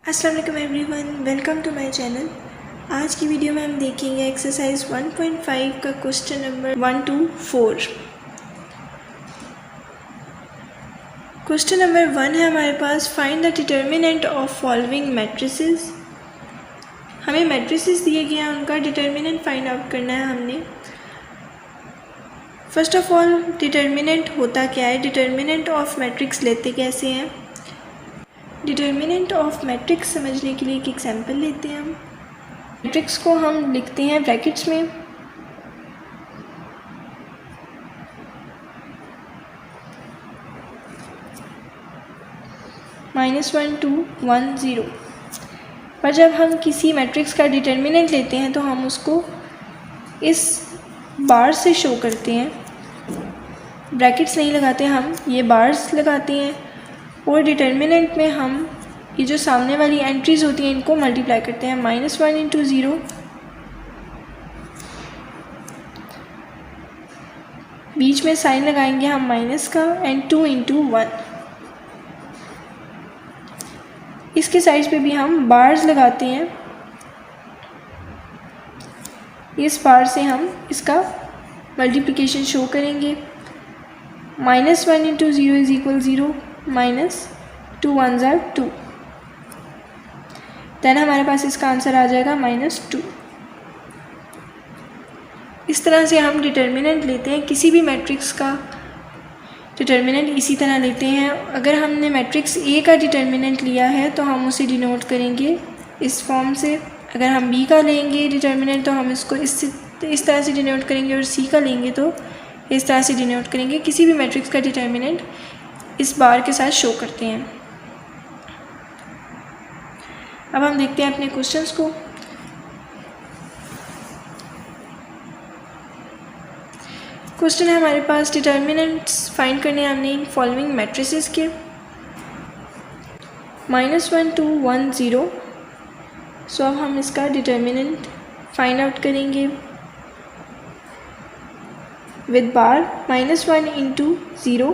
अस्सलाम वालेकुम everyone, welcome to my channel. आज की वीडियो में हम देखेंगे एक्सरसाइज 1.5 का question number 1 to 4। Question number 1 है हमारे पास, find the determinant of following matrices. हमें मैट्रिसेस दिए गए हैं, उनका डिटर्मिनेंट फाइंड आउट करना है हमने। फर्स्ट ऑफ ऑल डिटर्मिनेंट होता क्या है, डिटर्मिनेंट ऑफ मैट्रिक्स लेते कैसे हैं। डिटर्मिनेंट ऑफ मैट्रिक्स समझने के लिए एक एग्जांपल लेते हैं। हम मैट्रिक्स को हम लिखते हैं ब्रैकेट्स में, -1 2 1 0। पर जब हम किसी मैट्रिक्स का डिटर्मिनेंट लेते हैं तो हम उसको इस बार से शो करते हैं, ब्रैकेट्स नहीं लगाते, हम ये बार्स लगाते हैं। और डिटर्मिनेंट में हम ये जो सामने वाली एंट्रीज होती हैं इनको मल्टीप्लाई करते हैं। -1 इंटू 0, बीच में साइन लगाएंगे हम माइनस का, एंड 2 इंटू 1। इसके साइड्स पे भी हम बार्स लगाते हैं, इस बार से हम इसका मल्टीप्लिकेशन शो करेंगे। -1 into 0 is equal 0, -2 1s are 2। Then हमारे पास इसका आंसर आ जाएगा -2। इस तरह से हम डिटर्मिनेंट लेते हैं, किसी भी मैट्रिक्स का डिटर्मिनेंट इसी तरह लेते हैं। अगर हमने मैट्रिक्स ए का डिटर्मिनेंट लिया है तो हम उसे डिनोट करेंगे इस फॉर्म से। अगर हम बी का लेंगे डिटर्मिनेंट तो हम इसको इस तरह से डिनोट करेंगे, और सी का लेंगे तो इस तरह से डिनोट करेंगे। किसी भी मैट्रिक्स का डिटर्मिनेंट इस बार के साथ शो करते हैं। अब हम देखते हैं अपने क्वेश्चंस को। क्वेश्चन है हमारे पास, डिटर्मिनेंट्स फाइंड करने हैं हमने इन फॉलोइंग मैट्रिसेस के। -1 2 1 0। सो अब हम इसका डिटर्मिनेंट फाइंड आउट करेंगे विद बार। -1 into 0,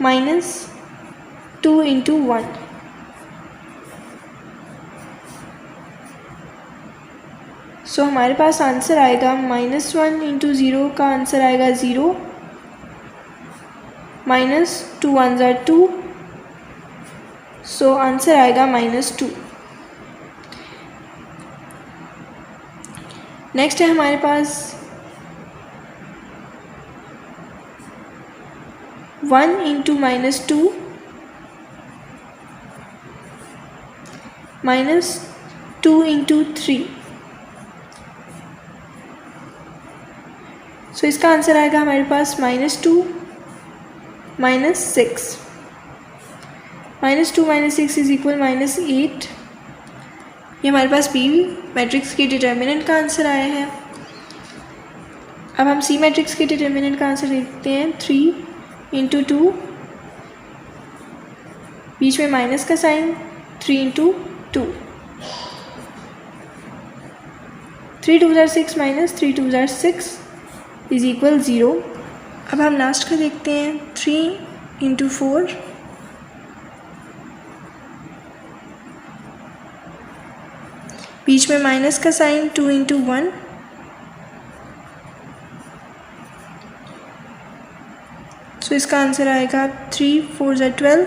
-2 into 1। सो हमारे पास आंसर आएगा -1 इंटू 0 का आंसर आएगा 0, -2 1s are 2, सो आंसर आएगा -2। नेक्स्ट है हमारे पास 1 इंटू -2, -2 इंटू 3। सो इसका आंसर आएगा हमारे पास -2 -6। -2 -6 इज इक्वल -8। ये हमारे पास बी मैट्रिक्स के डिटर्मिनेंट का आंसर आया है। अब हम सी मैट्रिक्स के डिटर्मिनेंट का आंसर देखते हैं। 3 इंटू 2, बीच में माइनस का sign, 3 into 2, 3 2s are 6 -3 2s are 6 is equal 0। अब हम लास्ट का देखते हैं। 3 इंटू 4, बीच में माइनस का साइन, 2 इंटू 1, सो इसका आंसर आएगा 3 4s are 12,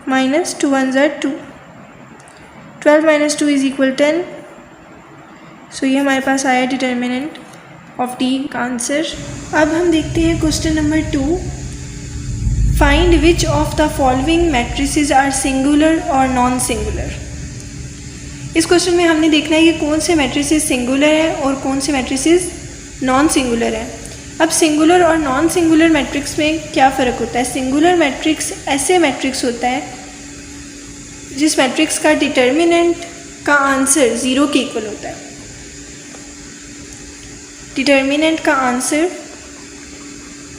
-2 1s are 2। 12 -2 is equal 10। So ये हमारे पास आया डिटर्मिनेंट ऑफ डी का आंसर। अब हम देखते हैं question number 2, find which of the following matrices are singular और नॉन सिंगुलर। इस क्वेश्चन में हमने देखना है कि कौन से मैट्रिसेस सिंगुलर है और कौन से मैट्रिसेस नॉन सिंगुलर है। अब सिंगुलर और नॉन सिंगुलर मैट्रिक्स में क्या फ़र्क होता है। सिंगुलर मैट्रिक्स ऐसे मैट्रिक्स होता है जिस मैट्रिक्स का डिटर्मिनेंट का आंसर 0 के इक्वल होता है। डिटर्मिनेंट का आंसर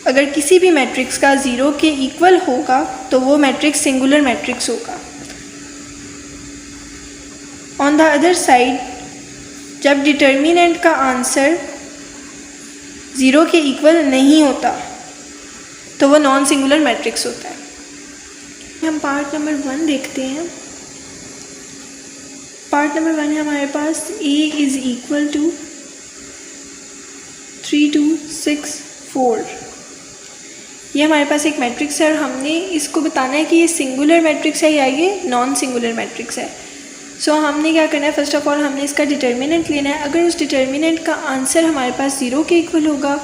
अगर किसी भी मैट्रिक्स का 0 के इक्वल होगा तो वो मैट्रिक्स सिंगुलर मैट्रिक्स होगा। ऑन द अदर साइड, जब डिटर्मिनेंट का आंसर 0 के इक्वल नहीं होता तो वो नॉन सिंगुलर मैट्रिक्स होता है। हम पार्ट नंबर 1 देखते हैं। पार्ट नंबर 1 है हमारे पास A इज़ इक्वल टू 3 2 6 4। ये हमारे पास एक मैट्रिक्स है और हमने इसको बताना है कि ये सिंगुलर मैट्रिक्स है या ये नॉन सिंगुलर मैट्रिक्स है। सो हमने क्या करना है, फर्स्ट ऑफ ऑल हमने इसका डिटर्मिनेंट लेना है। अगर उस डिटर्मिनेंट का आंसर हमारे पास 0 के इक्वल होगा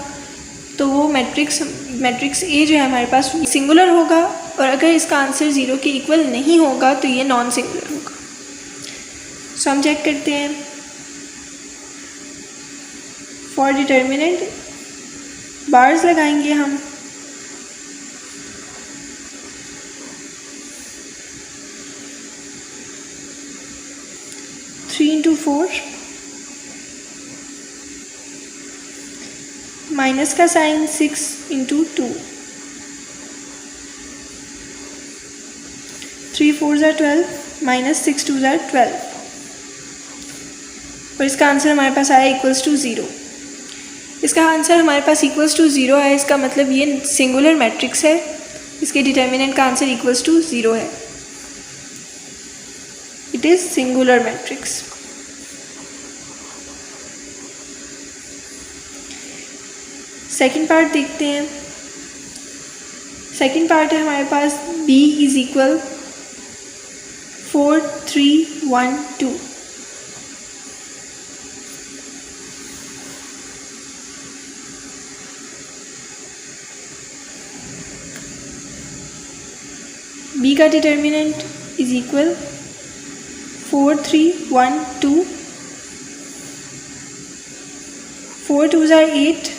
तो वो मैट्रिक्स ए जो है हमारे पास सिंगुलर होगा, और अगर इसका आंसर 0 के इक्वल नहीं होगा तो ये नॉन सिंगुलर होगा। सो हम चेक करते हैं। फॉर डिटर्मिनेंट बार्स लगाएंगे हम। थ्री इंटू 4 माइनस का साइन 6 इंटू 2, 3 4 ज़ा 12 माइनस 6 2 ज़ा 12, और इसका आंसर हमारे पास आया इक्वल्स टू 0। इसका आंसर हमारे पास इक्वल्स टू 0 है, इसका मतलब ये सिंगुलर मैट्रिक्स है। इसके डिटर्मिनेंट का आंसर इक्वल्स टू 0 है। It is singular matrix. Second part देखते हैं। सेकेंड पार्ट है हमारे पास B इज़ इक्वल 4 3 1 2। B का डिटर्मिनेंट इज इक्वल 4 3 1 2, 4 2 ज़ा 8,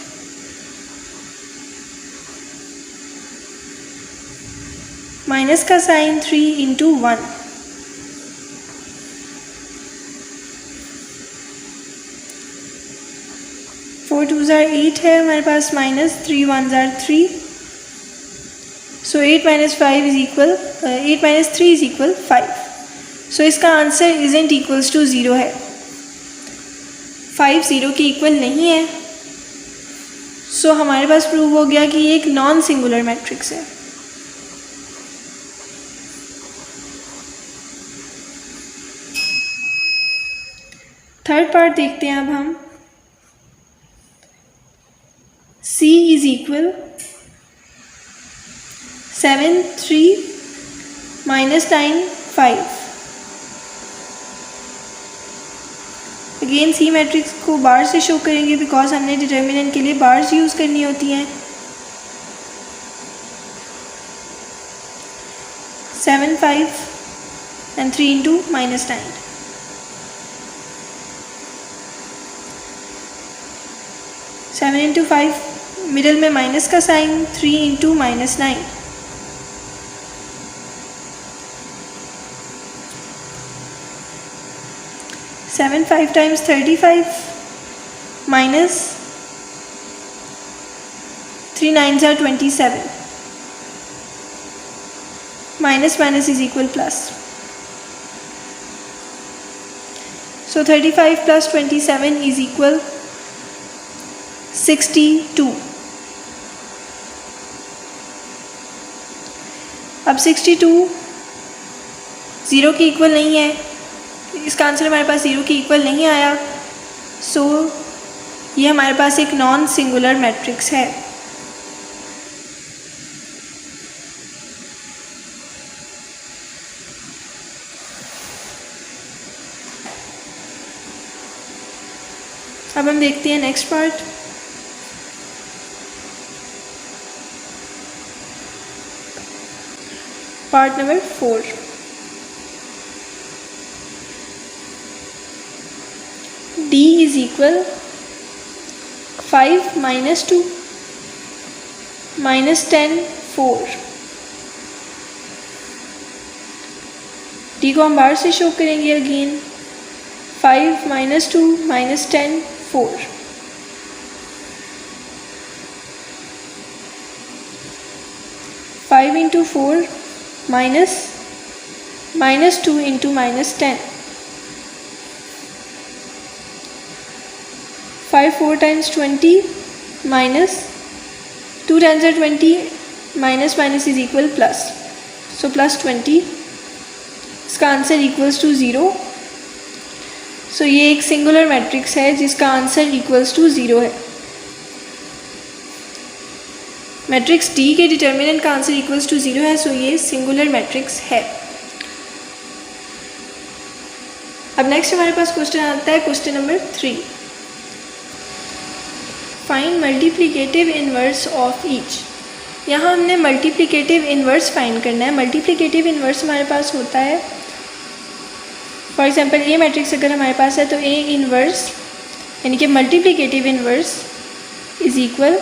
माइनस का साइन 3 इंटू 1, 4 2 ज़ा 8 है हमारे पास, माइनस 3 1 ज़ा 3। सो 8 minus 5 is equal 8 minus 3 is equal 5। सो इसका आंसर इजेंट इक्वल्स टू 0 है। 5 0 के इक्वल नहीं है। सो हमारे पास प्रूव हो गया कि ये एक नॉन सिंगुलर मैट्रिक्स है। थर्ड पार्ट देखते हैं अब हम। C is equal 7 3 minus 9 5। Again C matrix को बार से शो करेंगे बिकॉज हमने डिटर्मिनेंट के लिए बार्स यूज़ करनी होती हैं। 7 5 and 3 into minus 9। 7 into 5, middle में माइनस का sign, 3 into minus 9। 7 5 times 35 minus 3 9 ज़ा 27, minus minus is equal plus. So 35 plus 27 is equal 62। अब 62 0 के इक्वल नहीं है, इसका आंसर हमारे पास 0 के इक्वल नहीं आया। सो ये हमारे पास एक नॉन सिंगुलर मैट्रिक्स है। अब हम देखते हैं next part. Part number 4। D is equal 5 minus 2 minus 10 4। D को हम बाहर से शो करेंगे again. 5 minus 2 minus 10 4। Five into 4 minus 2 into minus 10। 5 4 times 20 minus 2 10 are 20, minus minus is equal plus, so plus 20, इसका आंसर इक्वल्स टू 0। सो ये एक singular matrix है जिसका आंसर इक्वल्स टू 0 है। मैट्रिक्स डी के डिटर्मिनेंट का आंसर इक्वल्स टू 0 है, सो ये सिंगुलर मैट्रिक्स है। अब नेक्स्ट हमारे पास क्वेश्चन आता है question number 3। Find multiplicative inverse of each. यहाँ हमने मल्टीप्लिकेटिव इनवर्स फाइंड करना है। मल्टीप्लिकेटिव इनवर्स हमारे पास होता है, फॉर एग्जांपल ए मैट्रिक्स अगर हमारे पास है तो ए इनवर्स यानी कि multiplicative inverse is equal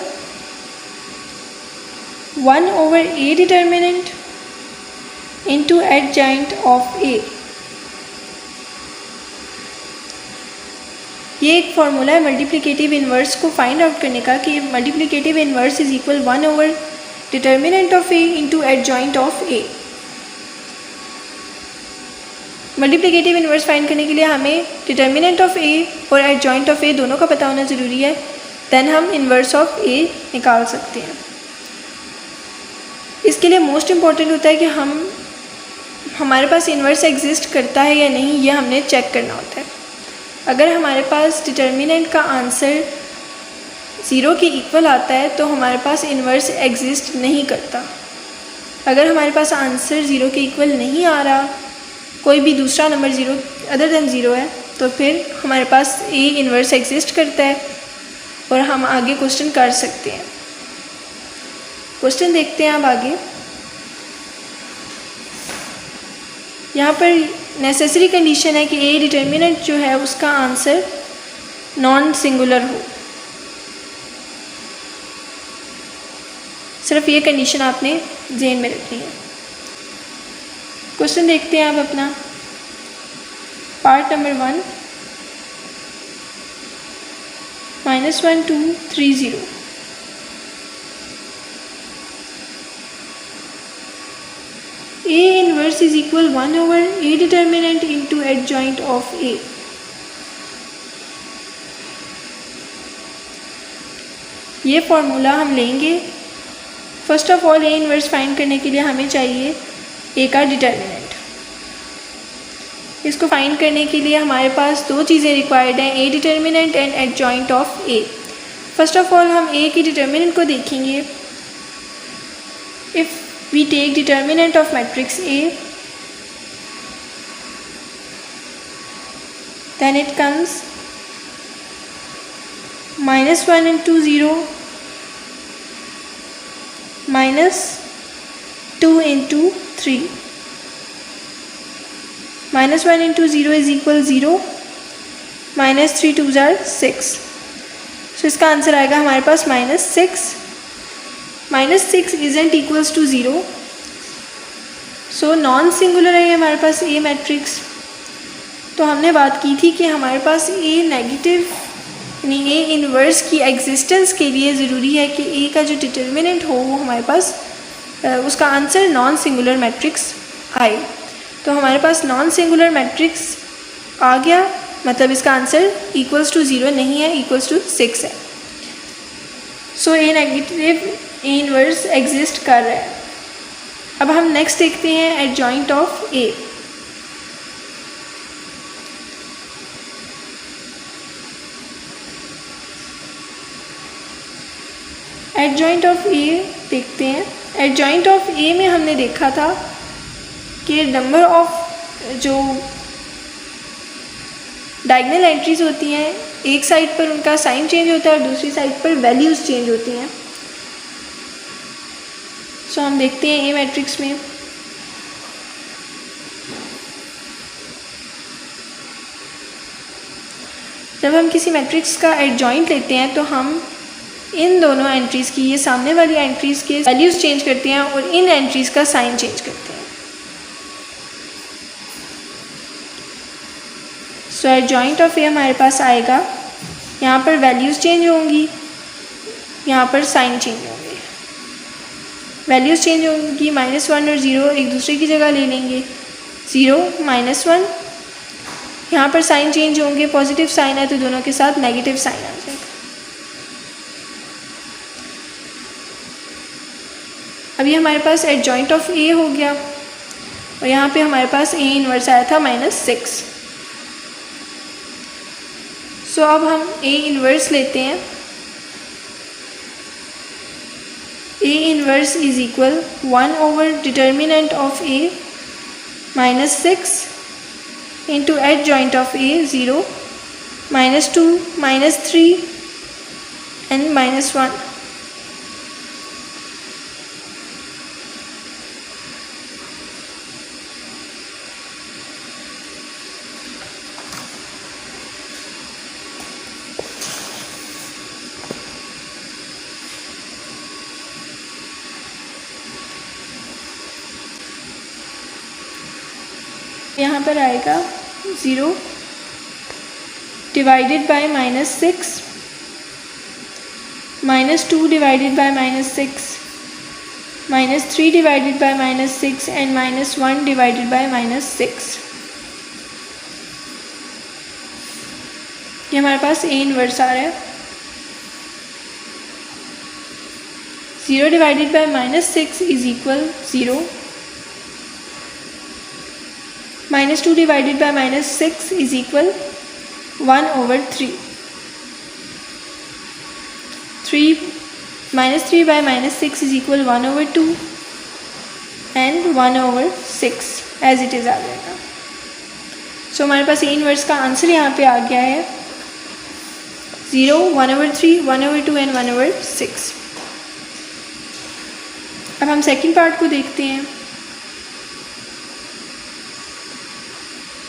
1/a determinant into adjoint of A. ये एक फॉर्मूला है मल्टीप्लिकेटिव इनवर्स को फाइंड आउट करने का कि multiplicative inverse is equal 1/, determinant of A into adjoint of A. Multiplicative inverse find करने के लिए हमें डिटर्मिनेंट ऑफ ए और एडजॉइंट ऑफ ए दोनों का पता होना ज़रूरी है, देन हम इनवर्स ऑफ ए निकाल सकते हैं। इसके लिए मोस्ट इम्पॉर्टेंट होता है कि हमारे पास इनवर्स एग्जिस्ट करता है या नहीं, ये हमने चेक करना होता है। अगर हमारे पास डिटर्मिनेंट का आंसर 0 के इक्वल आता है तो हमारे पास इनवर्स एग्जिस्ट नहीं करता। अगर हमारे पास आंसर 0 के इक्वल नहीं आ रहा, कोई भी दूसरा नंबर 0 अदर देन 0 है, तो फिर हमारे पास ए इनवर्स एग्जिस्ट करता है और हम आगे क्वेश्चन कर सकते हैं। क्वेश्चन देखते हैं अब आगे। यहाँ पर नेसेसरी कंडीशन है कि ए डिटर्मिनेंट जो है उसका आंसर नॉन सिंगुलर हो। सिर्फ ये कंडीशन आपने ज़हन में रखनी है। क्वेश्चन देखते हैं अब अपना part number 1, -1 2 3 0। A inverse is equal 1/a determinant into adjoint of A। ये फॉर्मूला हम लेंगे। First of all A inverse find करने के लिए हमें चाहिए ए का डिटर्मिनेंट। इसको फाइंड करने के लिए हमारे पास दो चीज़ें रिक्वायर्ड हैं, ए determinant and adjoint of A. First of all हम ए की डिटर्मिनेंट को देखेंगे। If we take determinant of matrix A, then it comes -1 into 0 -2 into 3। -1 into 0 is equal 0, -3 2s are 6। सो इसका आंसर आएगा हमारे पास -6। -6 isn't equals to 0, so non singular है हमारे पास ए matrix. तो हमने बात की थी कि हमारे पास ए नेगेटिव यानी ए इनवर्स की एग्जिस्टेंस के लिए ज़रूरी है कि ए का जो डिटर्मिनेंट हो वो हमारे पास उसका आंसर नॉन सिंगुलर मैट्रिक्स आए। तो हमारे पास नॉन सिंगुलर मैट्रिक्स आ गया, मतलब इसका आंसर इक्वल्स टू 0 नहीं है, इक्वल्स टू 6 है। So A negative A inverse exist कर रहा है। अब हम नेक्स्ट देखते हैं adjoint of A. Adjoint of A देखते हैं। एडजॉइंट ऑफ ए में हमने देखा था कि नंबर ऑफ जो डायगोनल एंट्रीज होती हैं, एक साइड पर उनका साइन चेंज होता है और दूसरी साइड पर वैल्यूज़ चेंज होती हैं। सो हम देखते हैं ए मैट्रिक्स में जब हम किसी मैट्रिक्स का एडजॉइंट लेते हैं तो हम इन दोनों एंट्रीज़ की, ये सामने वाली एंट्रीज़ के वैल्यूज़ चेंज करते हैं और इन एंट्रीज़ का साइन चेंज करते हैं। सो एडजॉइंट ऑफ ए हमारे पास आएगा, यहाँ पर वैल्यूज़ चेंज होंगी, यहाँ पर साइन चेंज होंगे। वैल्यूज़ चेंज होंगी, -1 और 0 एक दूसरे की जगह ले लेंगे, 0 -1। यहाँ पर साइन चेंज होंगे, पॉजिटिव साइन है तो दोनों के साथ नेगेटिव साइन आ जाएगा। अभी हमारे पास एडजॉइंट ऑफ ए हो गया और यहाँ पे हमारे पास ए इन्वर्स आया था -6। सो अब हम ए इन्वर्स लेते हैं। A inverse is equal 1 determinant of A -6 into adjoint of A 0 -2 -3 and -1। यहाँ पर आएगा 0 divided by -6 -2 divided by -6 -3 divided by -6 and -1 divided by -6। ये हमारे पास ए इन्वर्स आ रहा है। 0 divided by -6 is equal 0 -2 divided by -6 is equal 1/3 -3 by -6 is equal 1/2 and 1/6 as it is आ जाएगा। So हमारे पास ए इन्वर्स का आंसर यहाँ पे आ गया है 0 1/3 1/2 एंड 1/6। अब हम सेकंड पार्ट को देखते हैं।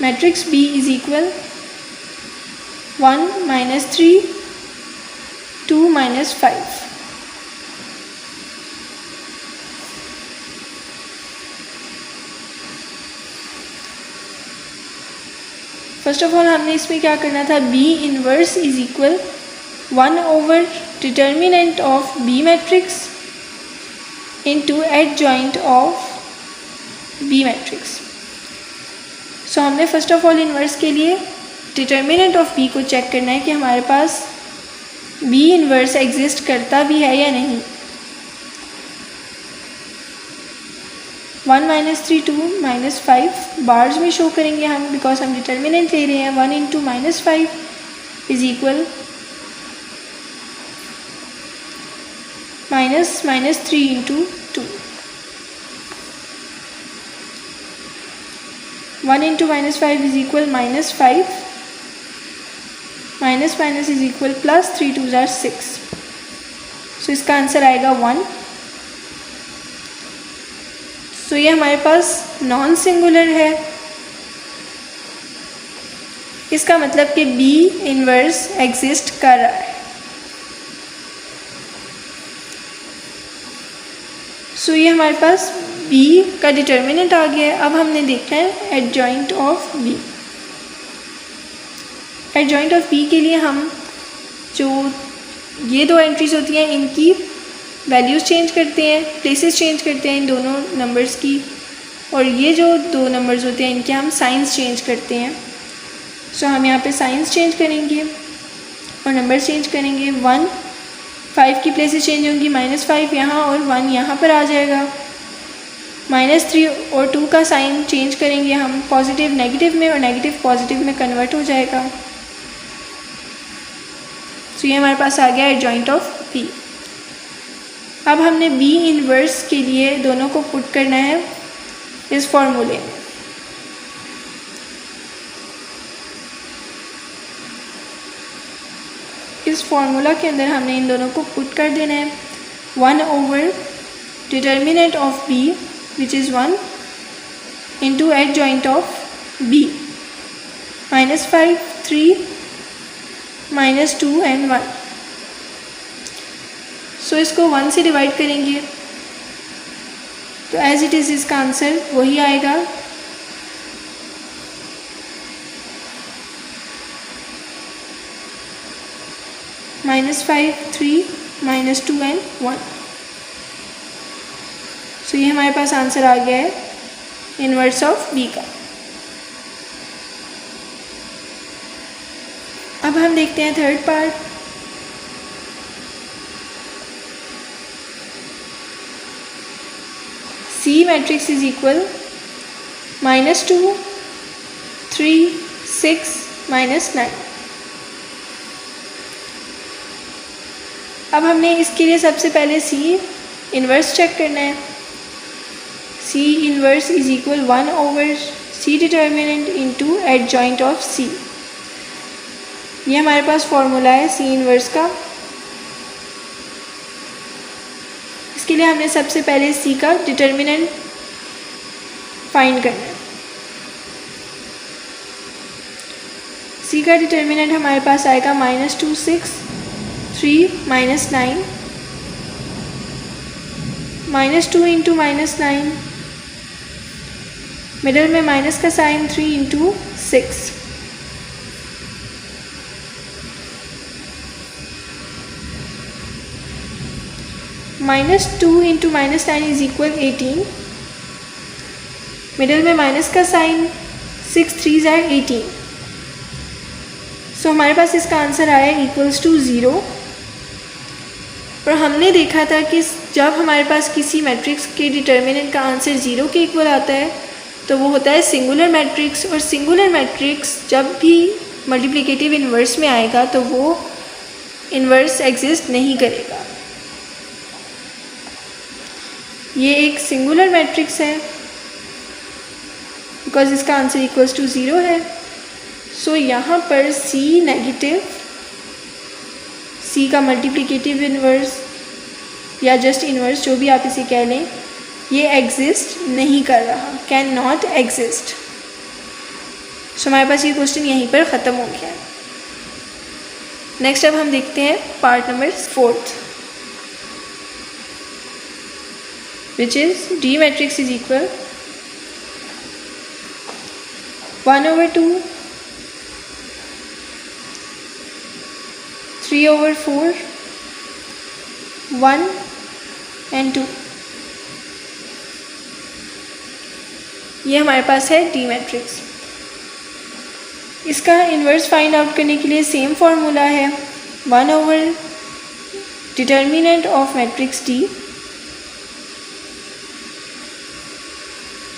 Matrix B is equal 1 -3 2 -5। First of all हमने इसमें क्या करना था, B inverse is equal 1 determinant of B matrix into adjoint of B matrix. So हमने फर्स्ट ऑफ ऑल इन्वर्स के लिए डिटर्मिनेंट ऑफ B को चेक करना है कि हमारे पास B इन्वर्स एग्जिस्ट करता भी है या नहीं। 1 -3 2 -5 बार्स में शो करेंगे हम, बिकॉज हम डिटर्मिनेंट ले रहे हैं। 1 into -5 is equal -3 into 2। 1 into -5 is equal -5 minus is equal plus 3 2 jar 6। सो इसका आंसर आएगा 1। सो ये हमारे पास नॉन सिंगुलर है। इसका मतलब कि B इन्वर्स एग्जिस्ट कर रहा है। सो ये हमारे पास B का डिटर्मिनेंट आ गया है। अब हमने देखना है adjoint of B। Adjoint of B के लिए हम जो ये दो एंट्रीज होती हैं इनकी वैल्यूज़ चेंज करते हैं, प्लेसेस चेंज करते हैं इन दोनों नंबर्स की, और ये जो दो नंबर्स होते हैं इनके हम साइंस चेंज करते हैं। सो हम यहाँ पे साइंस चेंज करेंगे और नंबर चेंज करेंगे। 1 5 की प्लेसेस चेंज होंगी, -5 यहाँ और 1 यहाँ पर आ जाएगा। -3 और 2 का साइन चेंज करेंगे हम, पॉजिटिव नेगेटिव में और नेगेटिव पॉजिटिव में कन्वर्ट हो जाएगा। सो ये हमारे पास आ गया एडजॉइंट ऑफ B। अब हमने B इन्वर्स के लिए दोनों को पुट करना है इस फॉर्मूले में। इस फॉर्मूला के अंदर हमने इन दोनों को पुट कर देना है। 1 determinant of B which is 1 into adjoint of B -5 3 -2 and 1। सो इसको 1 से डिवाइड करेंगे तो एज इट इज़ इसका आंसर वही आएगा। -5 3 -2 एंड 1। सो ये हमारे पास आंसर आ गया है इन्वर्स ऑफ B का। अब हम देखते हैं third part. C matrix is equal -2 3 6 -9। अब हमने इसके लिए सबसे पहले सी इन्वर्स चेक करना है। C inverse is equal 1/C determinant into adjoint of C. ये हमारे पास फॉर्मूला है सी इन्वर्स का। इसके लिए हमने सबसे पहले सी का डिटर्मिनेंट फाइंड करना है। सी का डिटर्मिनेंट हमारे पास आएगा -2 6 3 -9 -2 इंटू -9, मिडल में माइनस का sign 3 into 6, -2 into -9 is equal 18, middle में माइनस का साइन 6 3 ज़ार 18। सो हमारे पास इसका आंसर आया इक्वल्स टू 0। और हमने देखा था कि जब हमारे पास किसी मैट्रिक्स के डिटर्मिनेंट का आंसर 0 के इक्वल आता है तो वो होता है सिंगुलर मैट्रिक्स, और सिंगुलर मैट्रिक्स जब भी मल्टीप्लिकेटिव इन्वर्स में आएगा तो वो इन्वर्स एग्जिस्ट नहीं करेगा। ये एक सिंगुलर मैट्रिक्स है बिकॉज इसका आंसर इक्वल्स टू 0 है। सो यहाँ पर सी नेगेटिव, सी का मल्टीप्लिकेटिव इन्वर्स या जस्ट इन्वर्स जो भी आप इसे कह लें, ये एग्जिस्ट नहीं कर रहा, कैन नॉट एग्जिस्ट। सो हमारे पास ये क्वेश्चन यहीं पर ख़त्म हो गया है। नेक्स्ट अब हम देखते हैं part number 4, which is D matrix is equal 1/2 3/4 1 and 2। ये हमारे पास है डी मैट्रिक्स। इसका इन्वर्स फाइंड आउट करने के लिए सेम फार्मूला है 1/, determinant of matrix D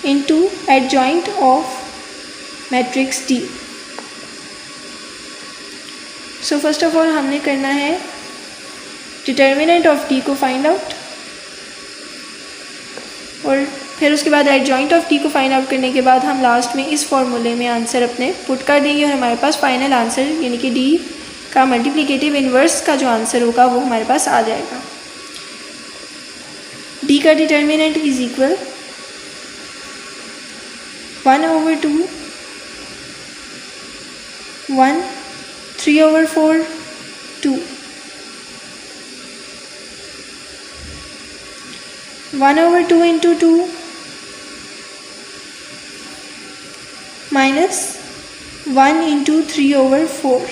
into adjoint of matrix D. So first of all हमने करना है डिटर्मिनेंट ऑफ डी को फाइंड आउट, और फिर उसके बाद एडजॉइंट ऑफ डी को फाइंड आउट करने के बाद हम लास्ट में इस फॉर्मूले में आंसर अपने पुट कर देंगे और हमारे पास फाइनल आंसर यानी कि डी का मल्टीप्लिकेटिव इन्वर्स का जो आंसर होगा वो हमारे पास आ जाएगा। डी का determinant is equal 1/2 1 3/4 2 1/2 into 2 minus 1 into 3/4।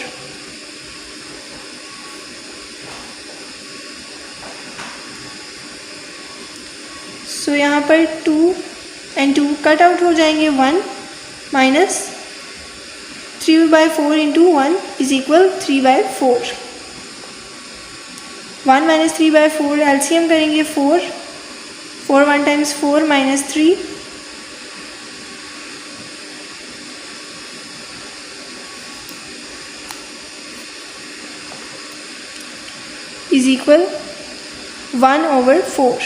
सो यहाँ पर 2 and 2 कट आउट हो जाएंगे, 1 minus 3/4 into 1 is equal 3/4। 1 minus 3/4 LCM करेंगे 4 1 times 4 minus 3 is equal 1/4।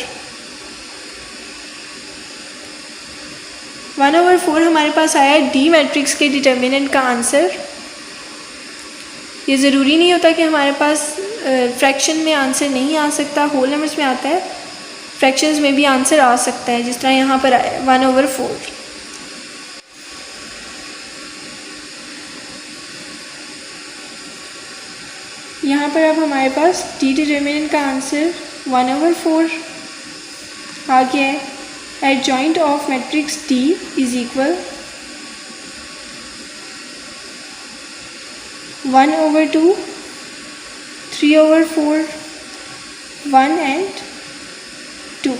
1/4 हमारे पास आया डी मैट्रिक्स के डिटर्मिनेंट का आंसर। ये ज़रूरी नहीं होता कि हमारे पास फ्रैक्शन में आंसर नहीं आ सकता, होल नंबर्स में आता है, फ्रैक्शंस में भी आंसर आ सकता है, जिस तरह यहाँ पर आया 1/4। यहाँ पर अब हमारे पास डी डिटर्मिनेंट का आंसर 1/4 आ गया है। Adjoint of matrix D is equal 1/2 3/4 1 and 2।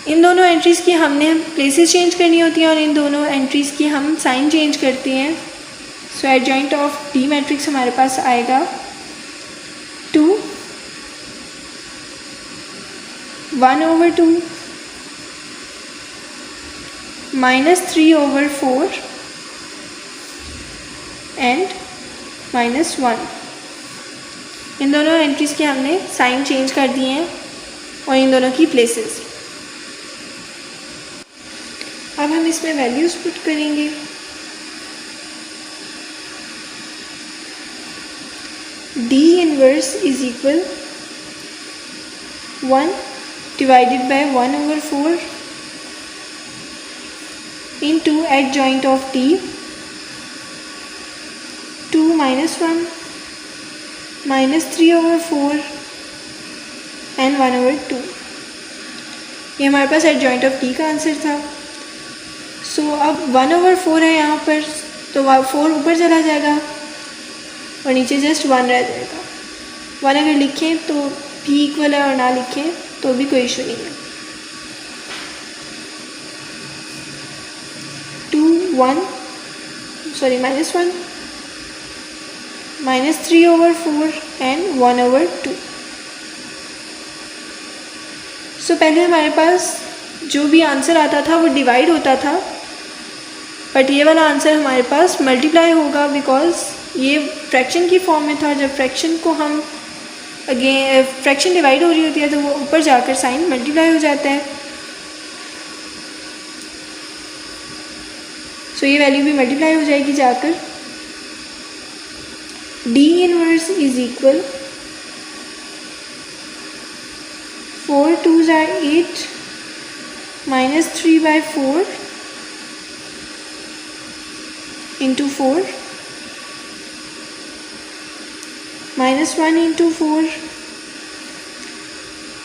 इन दोनों एंट्रीज़ की हमने प्लेसेस चेंज करनी होती हैं और इन दोनों एंट्रीज़ की हम साइन चेंज करते हैं। सो एडजॉइंट ऑफ डी मैट्रिक्स हमारे पास आएगा 2 1/2 माइनस 3/4 एंड -1। इन दोनों एंट्रीज के हमने साइन चेंज कर दिए हैं और इन दोनों की प्लेसेस। अब हम इसमें वैल्यूज पुट करेंगे। D inverse is equal 1 divided bye 1/4 into adjoint of D 2 minus 1 minus 3/4 and 1/2। ये हमारे पास adjoint of D का आंसर था। सो अब 1/4 है यहाँ पर, तो 4 ऊपर चला जाएगा और नीचे जस्ट 1 रह जाएगा। 1 अगर लिखें तो भी इक्वल है और ना लिखें तो भी कोई इशू नहीं है। 1 -1 minus 3/4 and 1/2। सो पहले हमारे पास जो भी आंसर आता था वो डिवाइड होता था, बट ये वाला आंसर हमारे पास मल्टीप्लाई होगा बिकॉज ये फ्रैक्शन की फॉर्म में था। जब फ्रैक्शन को हम अगेन फ्रैक्शन डिवाइड हो रही होती है तो वो ऊपर जाकर साइन मल्टीप्लाई हो जाता है। सो ये वैल्यू भी मल्टीप्लाई हो जाएगी जाकर। D inverse is equal 4 2s are 8 minus 3/4 into 4 minus 1 into 4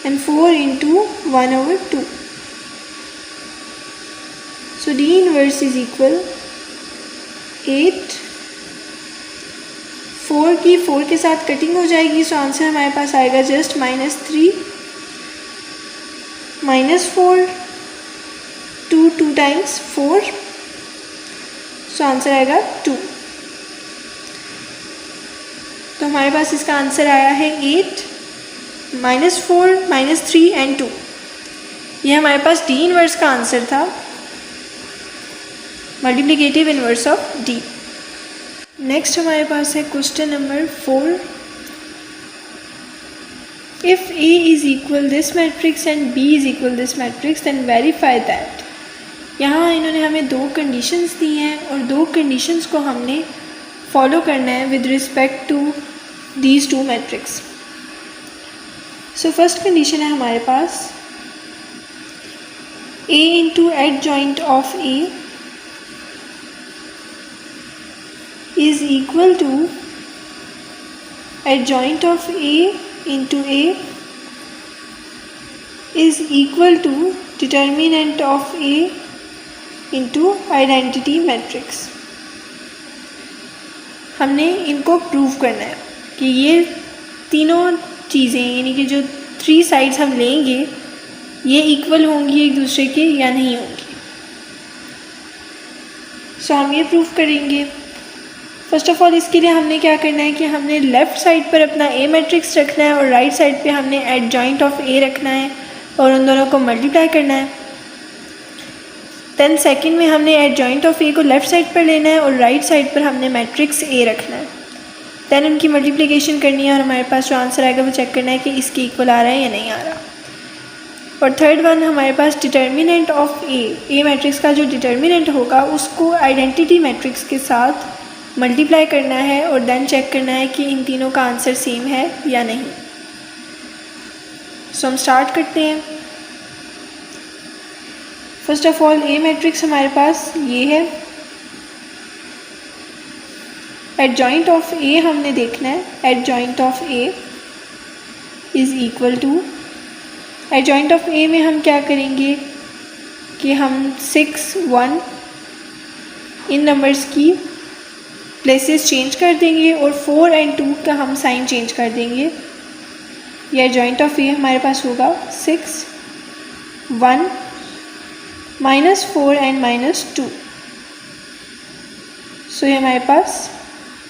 and 4 into 1/2। So D inverse is equal 8, 4 की 4 के साथ कटिंग हो जाएगी, सो आंसर हमारे पास आएगा जस्ट -3 -4 2 टाइम्स 4, सो आंसर आएगा 2। तो हमारे पास इसका आंसर आया है 8 -4 -3 एंड 2। ये हमारे पास D इनवर्स का आंसर था, multiplicative inverse of D। Next हमारे पास है question number 4। If A is equal this matrix and B is equal this matrix then verify that. यहाँ इन्होंने हमें 2 कंडीशंस दी हैं और 2 कंडीशंस को हमने फॉलो करना है with respect to these 2 matrix. So first condition है हमारे पास A into adjoint of A is equal to adjoint of A into A is equal to determinant of A into identity matrix। हमने इनको prove करना है कि ये तीनों चीज़ें यानी कि जो 3 साइड्स हम लेंगे ये इक्वल होंगी एक दूसरे के या नहीं होंगी। सो हम ये प्रूव करेंगे। फर्स्ट ऑफ ऑल इसके लिए हमने क्या करना है कि हमने लेफ़्ट साइड पर अपना A मैट्रिक्स रखना है और राइट साइड पे हमने एडजॉइंट ऑफ A रखना है और उन दोनों को मल्टीप्लाई करना है। देन सेकंड में हमने एडजॉइंट ऑफ A को लेफ़्ट साइड पर लेना है और राइट साइड पर हमने मैट्रिक्स A रखना है। देन उनकी मल्टीप्लिकेशन करनी है और हमारे पास जो आंसर आएगा वो चेक करना है कि इसके इक्वल आ रहा है या नहीं आ रहा। और थर्ड वन हमारे पास डिटर्मिनेंट ऑफ A मैट्रिक्स का जो डिटर्मिनेंट होगा उसको आइडेंटिटी मैट्रिक्स के साथ मल्टीप्लाई करना है और देन चेक करना है कि इन तीनों का आंसर सेम है या नहीं। सो हम स्टार्ट करते हैं। First of all A matrix हमारे पास ये है। एडजॉइंट ऑफ A हमने देखना है। Adjoint of A is equal to, adjoint of A में हम क्या करेंगे कि हम 6 1 इन नंबर्स की प्लेसेस चेंज कर देंगे और 4 और 2 का हम साइन चेंज कर देंगे। यह जॉइंट ऑफ A हमारे पास होगा 6 1 -4 एंड -2। सो ये हमारे पास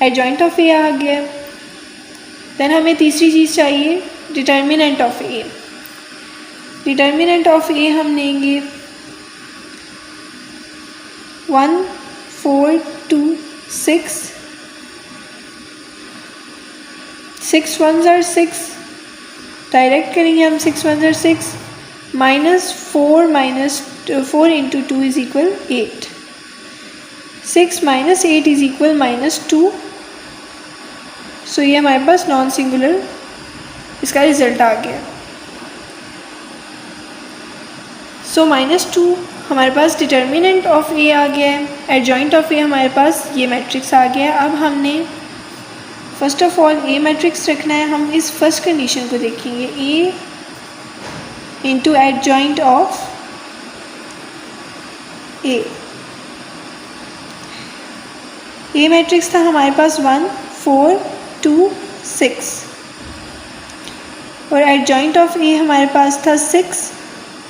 एडजॉइंट ऑफ A आ गया। देन हमें तीसरी चीज़ चाहिए determinant of A। Determinant of A हम लेंगे 1 4 2 6 6 1s are 6, डायरेक्ट करेंगे हम 6 1s are 6 -4 into 2 is equal 8, 6 minus 8 is equal -2। So ये हमारे पास नॉन सिंगुलर इसका रिजल्ट आ गया। सो -2 हमारे पास डिटर्मिनेंट ऑफ ए आ गया है, एडजॉइंट ऑफ ए हमारे पास ये मैट्रिक्स आ गया है। अब हमने first of all A matrix रखना है। हम इस फर्स्ट कंडीशन को देखेंगे, A into adjoint of A matrix था हमारे पास 1 4 2 6 और एडजॉइंट ऑफ ए हमारे पास था 6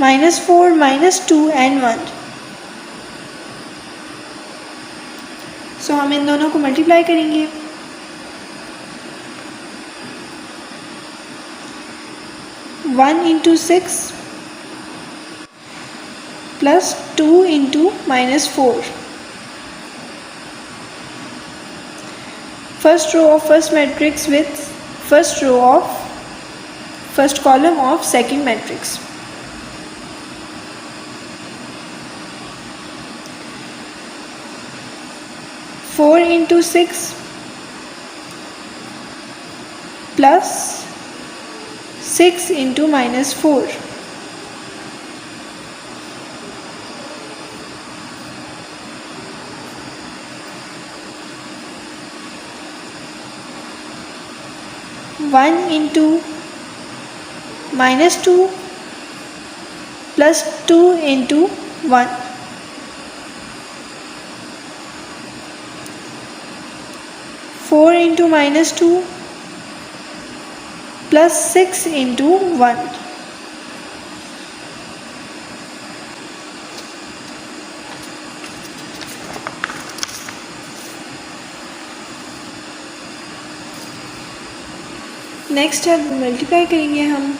-4 -2 एंड 1। सो हम इन दोनों को मल्टीप्लाई करेंगे। 1 into 6 plus 2 into -4। First row of first matrix with first row of first column of second matrix. Four into 6 plus 6 into -4। One into -2 plus 2 into 1। Four into -2 plus 6 into 1। Next अब multiply करेंगे हम।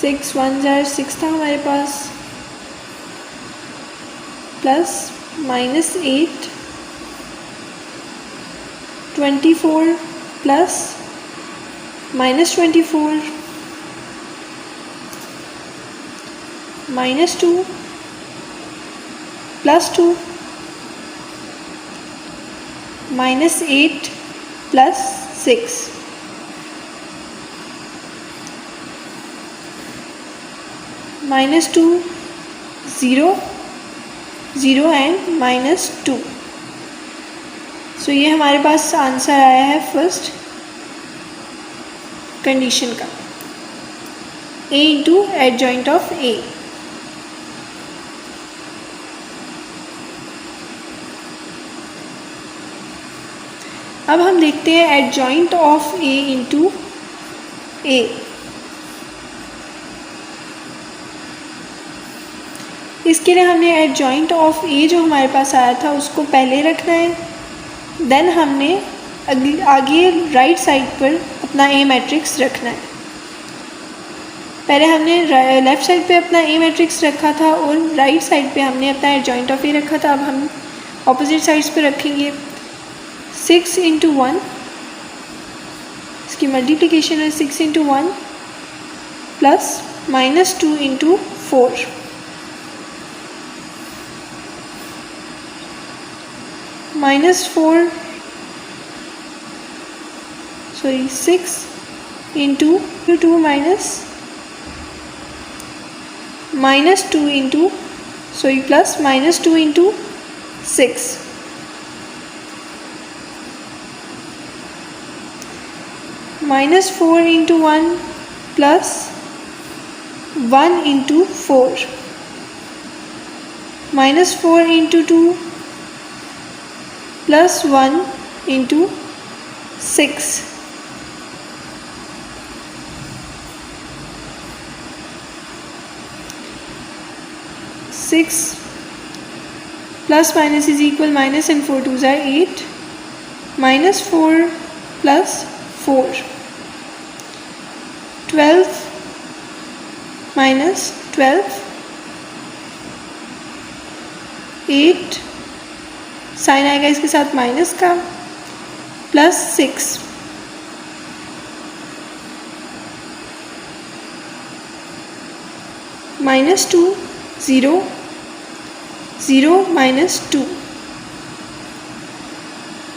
6 1s are 6 था हमारे पास, plus -8 24 plus -24 -2 plus 2 -8 plus 6। -2 0 0 and -2। So ये हमारे पास answer आया है फर्स्ट कंडीशन का, ए इंटू एडजॉइंट ऑफ ए। अब हम देखते हैं एडजॉइंट ऑफ ए इंटू ए। इसके लिए हमने एडजॉइंट ऑफ ए जो हमारे पास आया था उसको पहले रखना है, देन हमने आगे राइट साइड पर अपना ए मैट्रिक्स रखना है। पहले हमने लेफ़्ट साइड पे अपना ए मैट्रिक्स रखा था और राइट साइड पे हमने अपना एडजॉइंट ऑफ ए रखा था। अब हम ऑपोजिट साइड्स पे रखेंगे। 6 इंटू 1, इसकी मल्टीप्लिकेशन है 6 into 1 plus -2 into 4। -6 into 2 -2 into plus -2 into 6। -4 into 1 plus 1 into 4। -4 into 2 plus 1 into 6। 6 plus minus is equal minus and 4 2s are 8, -4 प्लस 4 12 माइनस 12, 8 साइन आएगा इसके साथ माइनस का, प्लस 6 माइनस 2, 0, 0 माइनस 2।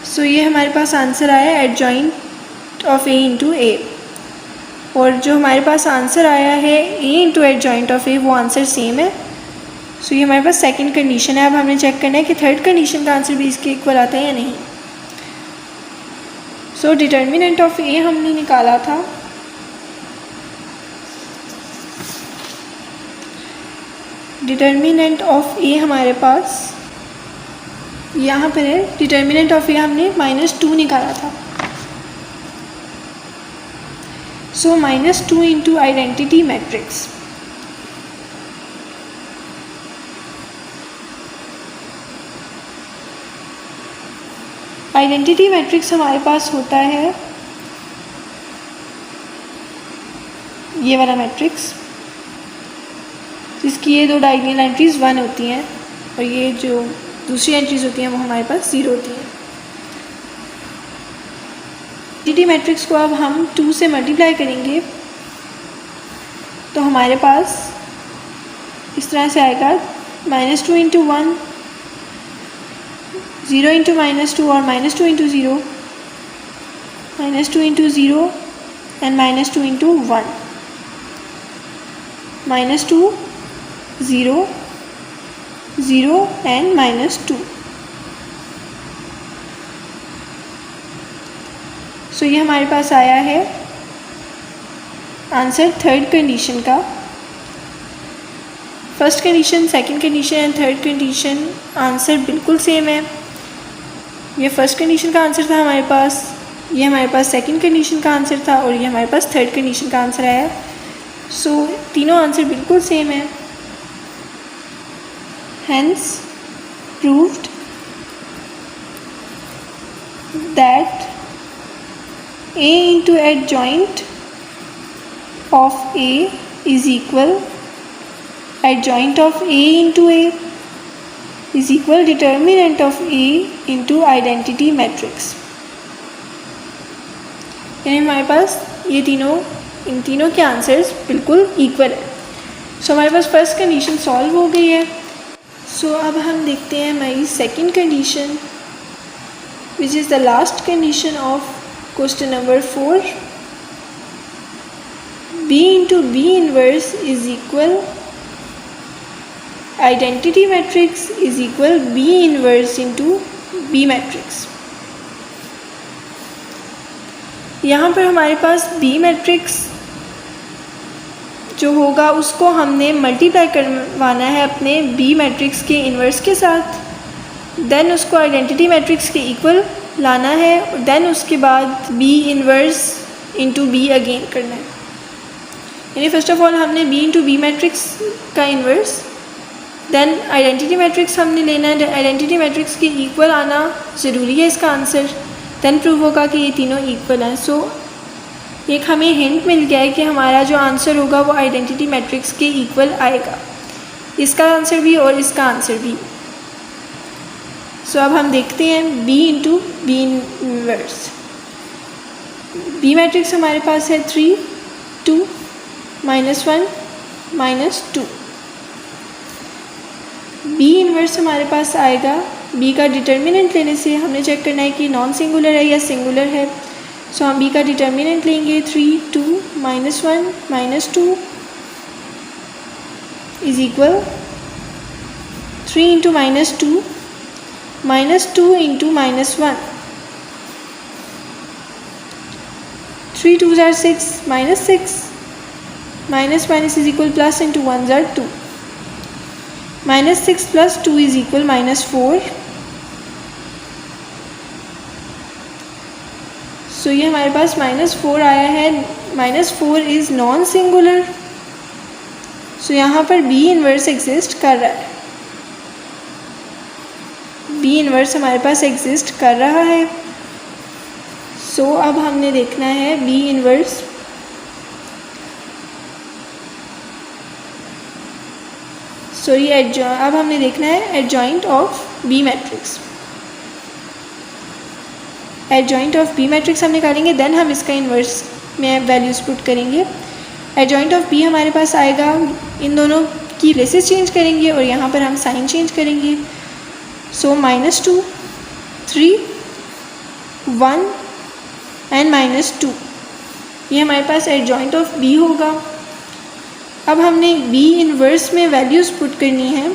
सो ये हमारे पास आंसर आया एडजॉइंट ऑफ ए इंटू ए। और जो हमारे पास आंसर आया है ए इंटू एडजॉइंट ऑफ ए, वो आंसर सेम है। सो ये हमारे पास सेकंड कंडीशन है। अब हमने चेक करना है कि थर्ड कंडीशन का आंसर भी इसके इक्वल आता है या नहीं। सो डिटर्मिनेंट ऑफ ए हमने निकाला था, डिटर्मिनेंट ऑफ ए हमारे पास यहाँ पर है। डिटर्मिनेंट ऑफ ए हमने -2 निकाला था। सो -2 into identity matrix, identity matrix हमारे पास होता है ये वाला मैट्रिक्स, जिसकी ये दो डायगोनल एंट्रीज 1 होती हैं और ये जो दूसरी एंट्रीज होती हैं वो हमारे पास 0 होती हैं। आइडेंटिटी मैट्रिक्स को अब हम 2 से मल्टीप्लाई करेंगे तो हमारे पास इस तरह से आएगा -2 इंटू 1, 0 इंटू -2 और -2 into 0, -2 into 0 and -2 into 1, -2, 0, 0 and -2। So ये हमारे पास आया है आंसर थर्ड कंडीशन का। First condition, second condition and third condition answer बिल्कुल सेम है। ये फर्स्ट कंडीशन का आंसर था हमारे पास, ये हमारे पास सेकंड कंडीशन का आंसर था और ये हमारे पास थर्ड कंडीशन का आंसर आया। सो तीनों आंसर बिल्कुल सेम है। Hence proved that A into adjoint of A is equal adjoint of A into A is equal determinant of A into identity matrix। यानी हमारे पास ये तीनों, इन तीनों के आंसर्स बिल्कुल इक्वल है। सो हमारे पास फर्स्ट कंडीशन सॉल्व हो गई है। सो अब हम देखते हैं हमारी second condition, which is the last condition of question number 4। B into B inverse is equal identity matrix is equal B inverse into B matrix। यहाँ पर हमारे पास B मैट्रिक्स जो होगा उसको हमने मल्टीप्लाई करवाना है अपने B मैट्रिक्स के इन्वर्स के साथ, देन उसको आइडेंटिटी मैट्रिक्स के इक्वल लाना है, देन उसके बाद B inverse into B again करना है। यानी फर्स्ट ऑफ ऑल हमने B इंटू B मैट्रिक्स का इन्वर्स, देन आइडेंटिटी मैट्रिक्स हमने लेना है, आइडेंटिटी मैट्रिक्स के इक्वल आना ज़रूरी है इसका आंसर, देन प्रूव होगा कि ये तीनों इक्वल हैं। सो एक हमें हिंट मिल गया है कि हमारा जो आंसर होगा वो आइडेंटिटी मैट्रिक्स के इक्वल आएगा, इसका आंसर भी और इसका आंसर भी। सो अब हम देखते हैं B into B inverse. B matrix हमारे पास है 3, 2, -1, -2। B इन्वर्स हमारे पास आएगा, B का डिटर्मिनेंट लेने से हमने चेक करना है कि नॉन सिंगुलर है या सिंगुलर है। सो हम B का डिटर्मिनेंट लेंगे 3, 2, -1, -2 is equal 3 into -2, -2 into -1, 3 2s are 6, -6, minus is equal plus into 1s are 2, -6 plus 2 is equal -4। सो ये हमारे पास -4 आया है, -4 इज़ नॉन सिंगुलर। सो यहाँ पर B इन्वर्स एग्जिस्ट कर रहा है, B इन्वर्स हमारे पास एग्जिस्ट कर रहा है। सो अब हमने देखना है B इन्वर्स सॉरी अब हमने देखना है adjoint of B matrix. Adjoint of B matrix हम निकालेंगे, देन हम इसका इन्वर्स में वैल्यूज़ पुट करेंगे। एडजॉइंट ऑफ बी हमारे पास आएगा, इन दोनों की रेसेस चेंज करेंगे और यहाँ पर हम साइन चेंज करेंगे। सो -2, 3, 1 एंड -2, ये हमारे पास एडजॉइंट ऑफ बी होगा। अब हमने बी इन्वर्स में वैल्यूज़ पुट करनी है।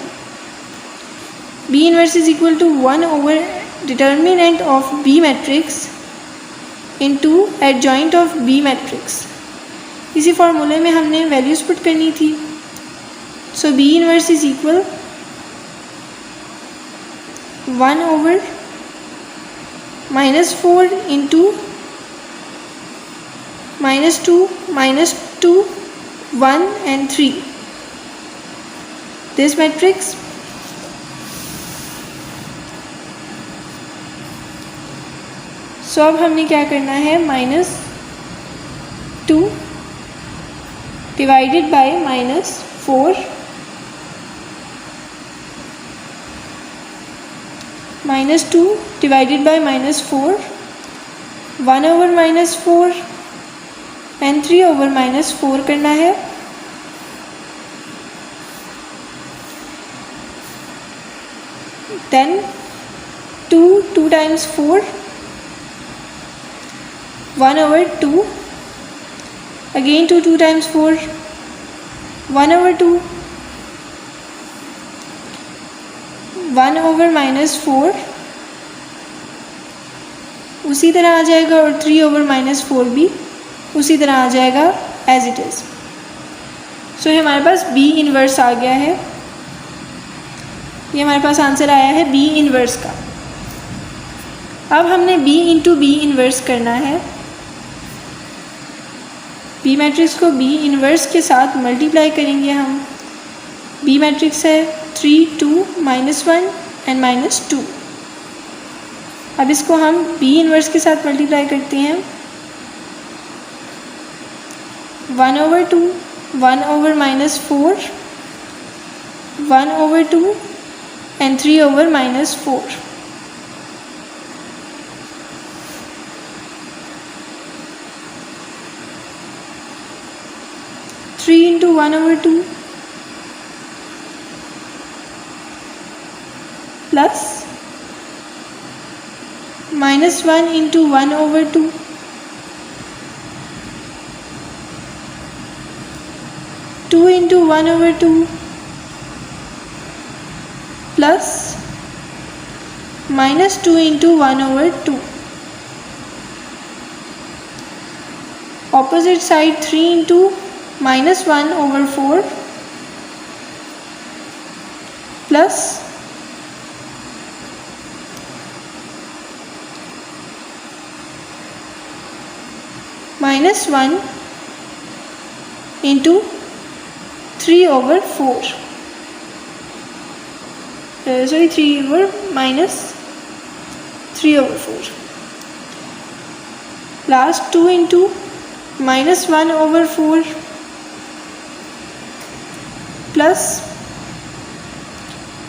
B inverse is equal to 1 over determinant of B matrix into adjoint of B matrix. इसी फार्मूले में हमने वैल्यूज़ पुट करनी थी। So B inverse is equal 1 over -4 into -2, -2, 1 and 3, this matrix सो अब हमने क्या करना है, -2 divided by -4 -2 divided by -4, 1 over -4 and 3 over -4 करना है। Then 2 times 4, 1 over 2, again 2 times 4, 1 over 2, 1 over -4 उसी तरह आ जाएगा और 3 ओवर -4 भी उसी तरह आ जाएगा एज इट इज़। सो ये हमारे पास बी इन्वर्स आ गया है। ये हमारे पास आंसर आया है बी इन्वर्स का। अब हमने बी इंटू बी इन्वर्स करना है। बी मैट्रिक्स को बी इन्वर्स के साथ मल्टीप्लाई करेंगे हम। बी मैट्रिक्स है 3, 2, -1 एंड -2। अब इसको हम बी इन्वर्स के साथ मल्टीप्लाई करते हैं। 1 over 2, 1 over -4, 1 over 2 and 3 over -4। Three into 1 over 2 plus -1 into 1 over 2 2 into 1 over 2 plus -2 into 1 over 2। Opposite side 3 into -1 over 4 plus -1 into 3 over 4, sorry 3 over -3 over 4, last 2 into -1 over 4 plus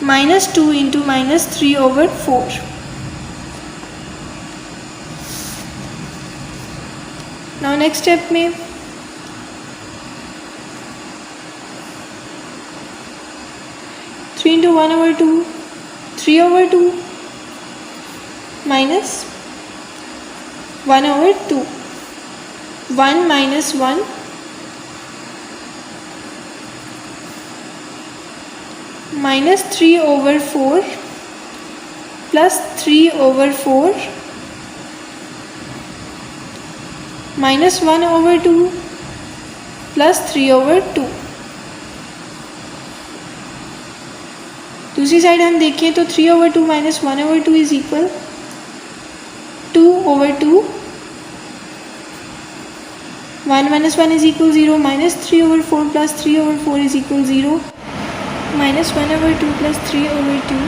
-2 into -3 over 4। Now next step में into 1 over 2, 3 over 2 minus 1 over 2, 1 minus 1 -3 over 4 plus 3 over 4 -1 over 2 plus 3 over 2। दूसरी side हम देखें तो 3 over 2 minus 1 over 2 is equal 2 over 2, 1 minus 1 is equal 0, minus 3 over 4 plus 3 over 4 is equal 0, minus 1 over 2 plus 3 over 2,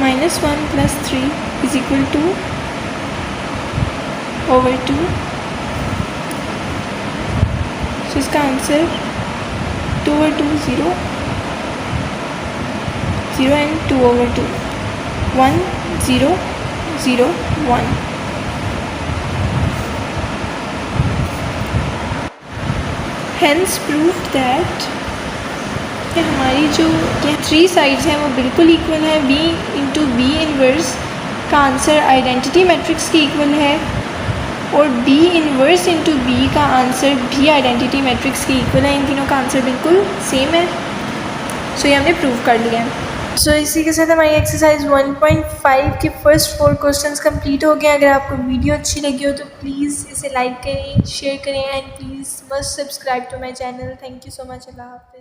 minus 1 plus 3 is equal 2 over 2। सो इसका answer 2/2 0 0 and 2/2 1 0 0 1. Hence proved that हमारी जो ये 3 sides हैं वो बिल्कुल इक्वल है. B into B inverse का answer identity matrix के इक्वल है और B इन्वर्स इंटू बी का आंसर भी आइडेंटिटी मैट्रिक्स के इक्वल है. इन तीनों का आंसर बिल्कुल सेम है. सो ये हमने प्रूव कर लिया है. सो इसी के साथ हमारी एक्सरसाइज 1.5 के फर्स्ट 4 क्वेश्चंस कंप्लीट हो गए. अगर आपको वीडियो अच्छी लगी हो तो प्लीज़ इसे लाइक करें, शेयर करें and please must subscribe to my channel. Thank you so much. अल्लाह हाफ़िज़.